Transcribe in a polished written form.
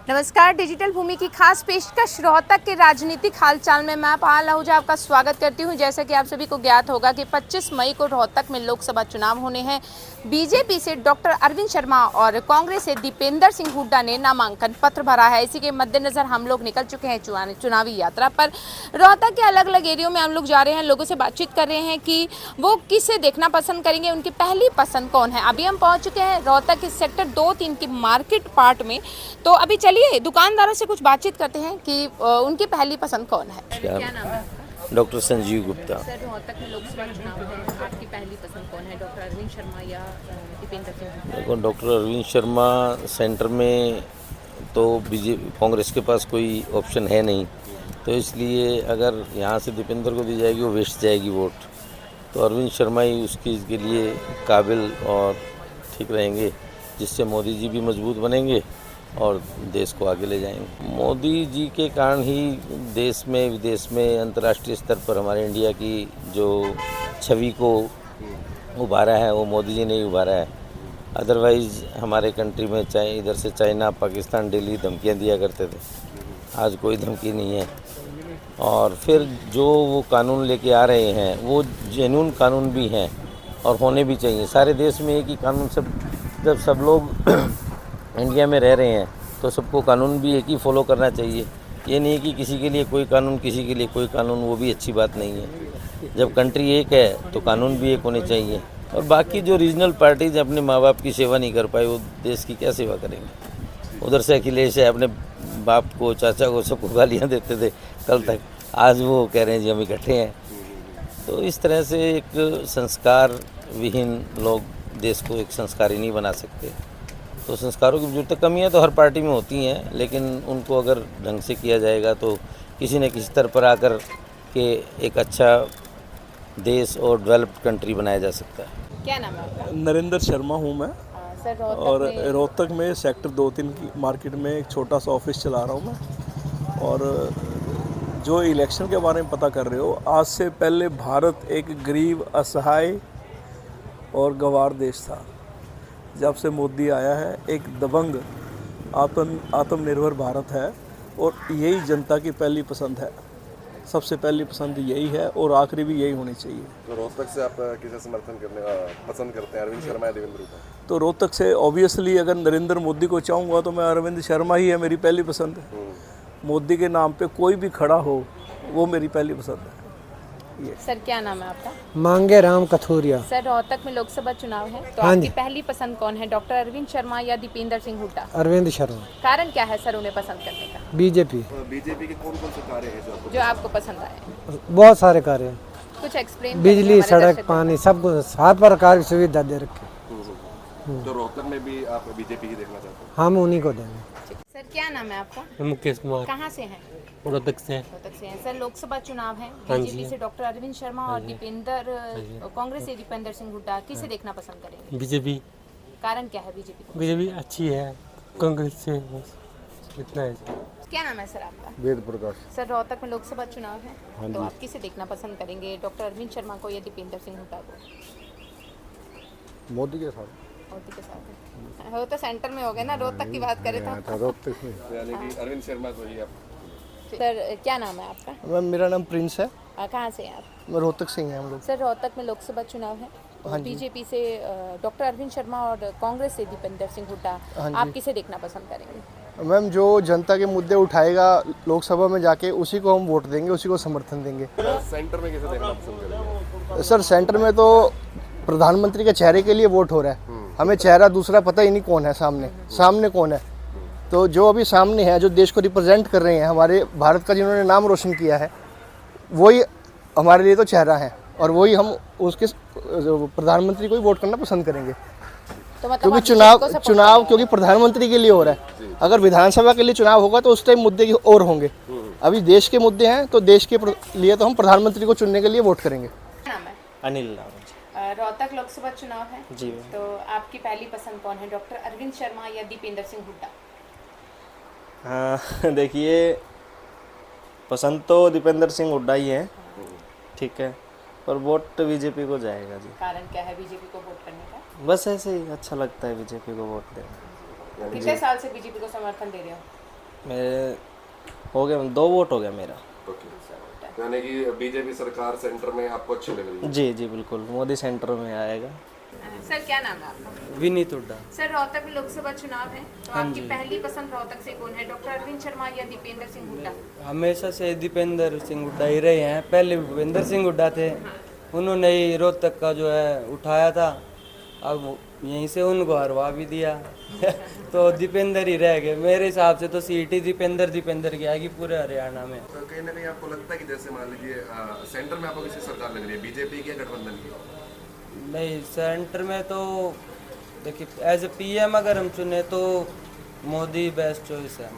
नमस्कार, डिजिटल भूमि की खास पेशकश रोहतक के राजनीतिक हालचाल में मैं पायल आहूजा आपका स्वागत करती हूं। जैसा कि आप सभी को ज्ञात होगा कि 25 मई को रोहतक में लोकसभा चुनाव होने हैं। बीजेपी से डॉक्टर अरविंद शर्मा और कांग्रेस से दीपेंद्र सिंह हुड्डा ने नामांकन पत्र भरा है। इसी के मद्देनजर हम लोग निकल चुके हैं चुनावी यात्रा पर। रोहतक के अलग अलग एरियो में हम लोग जा रहे हैं, लोगों से बातचीत कर रहे हैं कि वो किसे देखना पसंद करेंगे, उनकी पहली पसंद कौन है। अभी हम पहुँच चुके हैं रोहतक के सेक्टर 2-3 की मार्केट पार्ट में। तो अभी चलिए दुकानदारों से कुछ बातचीत करते हैं कि उनकी पहली पसंद कौन है। क्या नाम है आपका? डॉक्टर संजीव गुप्ता। सर, रोहतक में लोकसभा चुनाव है, आपकी पहली पसंद कौन है, डॉक्टर अरविंद शर्मा या दीपेंद्र सिंह? देखो, डॉक्टर अरविंद शर्मा सेंटर में तो बीजेपी कांग्रेस के पास कोई ऑप्शन है नहीं, तो इसलिए अगर यहाँ से दीपेंद्र को दी जाएगी वो वेस्ट जाएगी वोट, तो अरविंद शर्मा ही उसके लिए काबिल और ठीक रहेंगे, जिससे मोदी जी भी मजबूत बनेंगे और देश को आगे ले जाएंगे। मोदी जी के कारण ही देश में विदेश में अंतर्राष्ट्रीय स्तर पर हमारे इंडिया की जो छवि को उभारा है वो मोदी जी ने ही उभारा है। अदरवाइज़ हमारे कंट्री में चाहे इधर से चाइना पाकिस्तान डेली धमकियाँ दिया करते थे, आज कोई धमकी नहीं है। और फिर जो वो कानून लेके आ रहे हैं वो जेन्युइन कानून भी हैं और होने भी चाहिए। सारे देश में एक ही कानून, जब सब लोग इंडिया में रह रहे हैं तो सबको कानून भी एक ही फॉलो करना चाहिए। ये नहीं कि किसी के लिए कोई कानून किसी के लिए कोई कानून, वो भी अच्छी बात नहीं है। जब कंट्री एक है तो कानून भी एक होने चाहिए। और बाकी जो रीजनल पार्टीज अपने माँ बाप की सेवा नहीं कर पाए वो देश की क्या सेवा करेंगे। उधर से अखिलेश है, अपने बाप को चाचा को सबको गालियाँ देते थे कल तक, आज वो कह रहे हैं जी हम इकट्ठे हैं। तो इस तरह से एक संस्कार विहीन लोग देश को एक संस्कारी नहीं बना सकते। तो संस्कारों की जरूरत, कमियां तो हर पार्टी में होती हैं, लेकिन उनको अगर ढंग से किया जाएगा तो किसी न किसी स्तर पर आकर के एक अच्छा देश और डेवलप्ड कंट्री बनाया जा सकता है। क्या नाम है आपका? नरेंद्र शर्मा हूँ मैं। सर, और रोहतक में सेक्टर 2-3 की मार्केट में एक छोटा सा ऑफिस चला रहा हूँ मैं। और जो इलेक्शन के बारे में पता कर रहे हो, आज से पहले भारत एक गरीब, असहाय और गंवार देश था। जब से मोदी आया है एक दबंग आत्मनिर्भर भारत है और यही जनता की पहली पसंद है। सबसे पहली पसंद यही है और आखिरी भी यही होनी चाहिए। तो रोहतक से आप किसे समर्थन करने पसंद करते हैं, अरविंद शर्मा या देवेंद्र को? तो रोहतक से ऑब्वियसली अगर नरेंद्र मोदी को चाहूँगा तो मैं अरविंद शर्मा ही है मेरी पहली पसंद। मोदी के नाम पे कोई भी खड़ा हो वो मेरी पहली पसंद है। सर, क्या नाम है आपका? मांगे राम कथूरिया। सर, रोहतक में लोकसभा चुनाव है, तो हाँ आपकी जी। पहली पसंद कौन है, डॉक्टर अरविंद शर्मा या दीपेंद्र सिंह हुड्डा? अरविंद शर्मा। कारण क्या है सर उन्हें पसंद करने का? बीजेपी। बीजेपी के कौन कौन से कार्य हैं जो आपको पसंद आए? बहुत सारे कार्य हैं। कुछ एक्सप्लेन, बिजली, सड़क, पानी, सब कुछ हर प्रकार की सुविधा दे रखे। तो रोहतक में भी आप बीजेपी ही देखना चाहते हैं? हम उन्हीं को देंगे। सर, क्या नाम है आपका? मुकेश कुमार, कहाँ से हैं? रोहतक से। रोहतक से हैं। सर, लोकसभा चुनाव है, हाँ जी। बीजेपी से डॉक्टर अरविंद शर्मा और कांग्रेस से दीपेंद्र सिंह हुड्डा, किसे देखना पसंद करेंगे? बीजेपी। कारण क्या है बीजेपी को? बीजेपी अच्छी है, कांग्रेस से बस इतना है। क्या नाम है सर आपका? वेद प्रकाश। सर, रोहतक में लोकसभा चुनाव है, तो आप किसे देखना पसंद करेंगे, डॉक्टर अरविंद शर्मा को या दीपेंद्र सिंह हुड्डा को? मोदी के साथ। मोदी के साथ है। वो तो सेंटर में हो गए ना, रोहतक की बात करें तो। रोहतक में यानी कि अरविंद शर्मा को ही आप। सर, क्या नाम है आपका? मैम मेरा नाम प्रिंस है। कहाँ से हैं आप? मैं रोहतक से ही हैं हम लोग। सर, रोहतक में लोकसभा चुनाव है, तो बीजेपी से डॉक्टर अरविंद शर्मा और कांग्रेस से दीपेंद्र सिंह हुड्डा, आप किसे देखना पसंद करेंगे? मैम जो जनता के मुद्दे उठाएगा लोकसभा में जाके उसी को हम वोट देंगे, उसी को समर्थन देंगे। सेंटर में किसे देखना पसंद करेंगे? सर सेंटर में तो प्रधानमंत्री के चेहरे के लिए वोट हो रहा है। हमें चेहरा दूसरा पता ही नहीं कौन है, सामने कौन है। तो जो अभी सामने है, जो देश को रिप्रेजेंट कर रहे हैं, हमारे भारत का जिन्होंने नाम रोशन किया है, वही हमारे लिए तो चेहरा है और वही हम उसके प्रधानमंत्री को ही वोट करना पसंद करेंगे। तो मतलब क्योंकि आप चुनाव क्योंकि प्रधानमंत्री के लिए हो रहा है। अगर विधानसभा के लिए चुनाव होगा तो उस टाइम मुद्दे की और होंगे। अभी देश के मुद्दे हैं तो देश के लिए तो हम प्रधानमंत्री को चुनने के लिए वोट करेंगे। क्या नाम है? अनिल नाम है। रोहतक लोकसभा चुनाव है जी। तो आपकी पहली पसंद कौन है, डॉक्टर अरविंद शर्मा या दीपेंद्र सिंह हुड्डा? हाँ देखिए, पसंद तो दीपेंद्र सिंह हुड्डा ही है, ठीक है, पर वोट बीजेपी को जाएगा जी। कारण क्या है बीजेपी को वोट करने का? बस ऐसे ही अच्छा लगता है बीजेपी को वोट देना। कितने साल से बीजेपी को समर्थन दे रहे हो? मेरे हो गया 2 वोट हो गया मेरा। ओके, यानी कि बीजेपी सरकार सेंटर में आपको अच्छी लग रही है। जी जी बिल्कुल, मोदी सेंटर में आएगा। सर क्या नाम है आपका? विनीत हुड्डा। सर रोहतक में लोकसभा चुनाव है, तो आपकी पहली पसंद रोहतक से कौन है, डॉक्टर अरविंद शर्मा या दीपेंद्र सिंह हुड्डा? हमेशा से दीपेंद्र सिंह हुड्डा ही रहे हैं। पहले भूपेंद्र सिंह हुड्डा थे, उन्होंने ही रोहतक का जो है उठाया था, अब यहीं से उनको हरवा भी दिया तो दीपेंद्र ही रह गए। मेरे हिसाब से तो सीट ही दीपेंद्र की आएगी पूरे हरियाणा में। तो कहीं ना कहीं आपको लगता है कि जैसे मान लीजिए सेंटर में आपको किसी सरकार लग रही है, बीजेपी की या गठबंधन की? नहीं, सेंटर में तो देखिए एज ए पीएम अगर हम चुने तो मोदी बेस्ट चॉइस है।